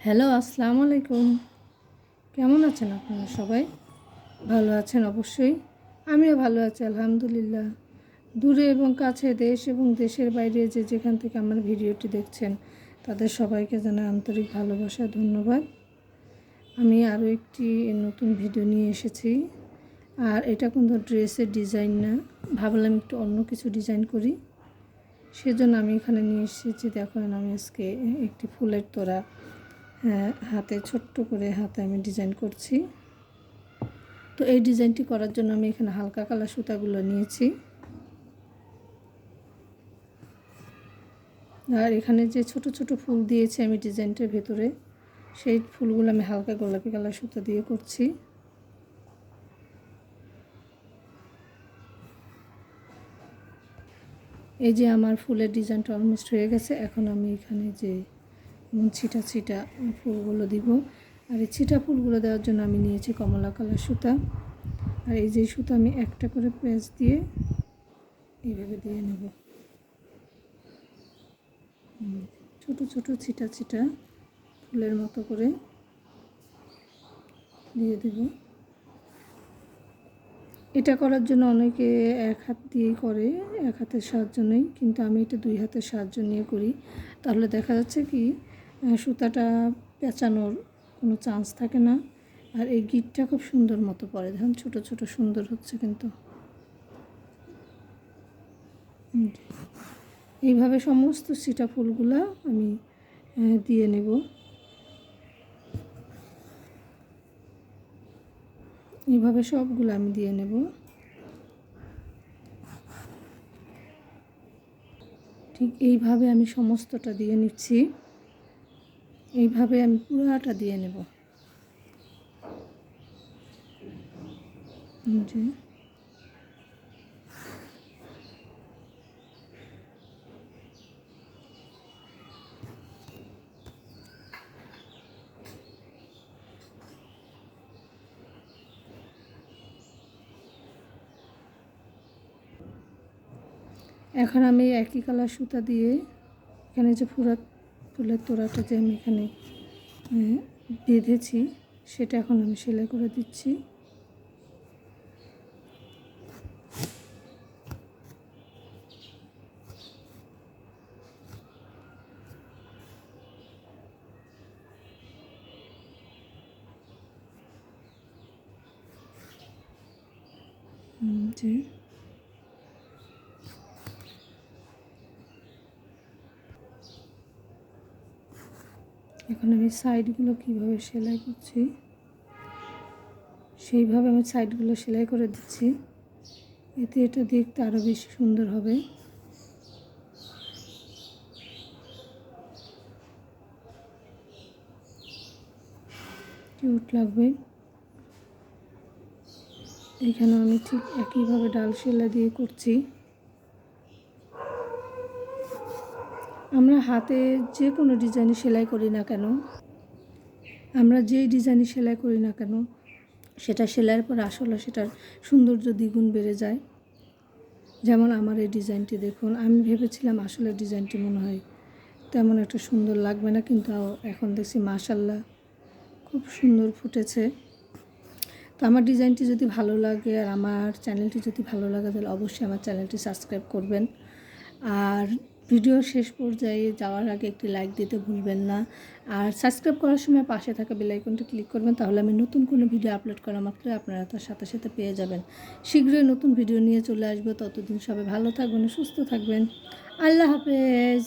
Hello, আসসালামু আলাইকুম। কেমন আছেন আপনারা সবাই? ভালো আছেন অবশ্যই। আমিও ভালো আছি আলহামদুলিল্লাহ। দূরে এবং কাছে, দেশ এবং দেশের বাইরে যে যেখান থেকে আমার ভিডিওটি দেখছেন, তাদের সবাইকে জানাই আন্তরিক ভালোবাসা, ধন্যবাদ। আমি আরও একটি নতুন ভিডিও নিয়ে এসেছি। আর এটা কিন্তু ড্রেসের ডিজাইন না, ভাবলাম একটু অন্য কিছু ডিজাইন করি, সেজন্য আমি এখানে নিয়ে এসেছি। দেখুন, আমি আজকে একটি ফুলের তোড়া হাতে ছোট্ট করে হাতে আমি ডিজাইন করছি। তো এই ডিজাইনটি করার জন্য আমি এখানে হালকা কালার সুতাগুলো নিয়েছি। আর এখানে যে ছোট ছোট ফুল দিয়েছি আমি ডিজাইনটার ভেতরে, সেই ফুলগুলো আমি হালকা গোলাপি কালার সুতা দিয়ে করছি। এই যে আমার ফুলের ডিজাইনটা অলমোস্ট হয়ে গেছে। এখন আমি এখানে যে ছিটা ছিটা ফুলগুলো দিব। আর এই ছিটা ফুলগুলো দেওয়ার জন্য আমি নিয়েছি কমলা কালার সুতা। আর এই যে সুতা আমি একটা করে পেঁচ দিয়ে এইভাবে দিয়ে নেব। ছোট ছোট ছিটা ছিটা ফুলের মতো করে দিয়ে দেব। এটা করার জন্য অনেকে এক হাত দিয়েই করে, এক হাতের সাহায্য নেই, কিন্তু আমি এটা দুই হাতের সাহায্য নিয়ে করি। তাহলে দেখা যাচ্ছে কি সুতাটা পেঁচানোর কোনো চান্স থাকে না। আর এই গিটটা খুব সুন্দর মতো পড়ে, দেখুন ছোট ছোট সুন্দর হচ্ছে। কিন্তু এইভাবে সমস্ত ছিটা ফুলগুলা আমি দিয়ে নেব। এইভাবে সবগুলো আমি দিয়ে নেব। ঠিক এইভাবে আমি সমস্তটা দিয়ে নিচ্ছি। এইভাবে আমি পুরাটা দিয়ে নেব। যে এখন আমি একই কালার সুতা দিয়ে এখানে যে ফুলের তোড়াটা যে আমি এখানে বেঁধেছি, সেটা এখন আমি সেলাই করে দিচ্ছি। যে এখন আমি সাইডগুলো কীভাবে সেলাই করছি, সেইভাবে আমি সাইডগুলো সেলাই করে দিচ্ছি। এতে এটা দেখতে আরও বেশি সুন্দর হবে, কিউট লাগবে। এখানে আমি ঠিক একইভাবে ডাল সেলাই দিয়ে করছি। আমরা হাতে যে কোনো ডিজাইনে সেলাই করি না কেন, আমরা যেই ডিজাইনে সেলাই করি না কেন, সেটা সেলাইয়ের পর আসলে সেটার সৌন্দর্য দ্বিগুণ বেড়ে যায়। যেমন আমার এই ডিজাইনটি দেখুন, আমি ভেবেছিলাম আসলে ডিজাইনটি মনে হয় তেমন একটা সুন্দর লাগবে না, কিন্তু এখন দেখছি মাশাআল্লাহ খুব সুন্দর ফুটেছে। তো আমার ডিজাইনটি যদি ভালো লাগে আর আমার চ্যানেলটি যদি ভালো লাগে, তাহলে অবশ্যই আমার চ্যানেলটি সাবস্ক্রাইব করবেন। আর ভিডিও শেষ পর্যায়ে যাওয়ার আগে একটি লাইক দিতে ভুলবেন না। আর সাবস্ক্রাইব করার সময় পাশে থাকা বেল আইকনটি ক্লিক করবেন, তাহলে আমি নতুন কোনো ভিডিও আপলোড করা মাত্রই আপনারা তার সাথে সাথে পেয়ে যাবেন। শীঘ্রই নতুন ভিডিও নিয়ে চলে আসবো। ততদিন সবাই ভালো থাকবেন, সুস্থ থাকবেন। আল্লাহ হাফেজ।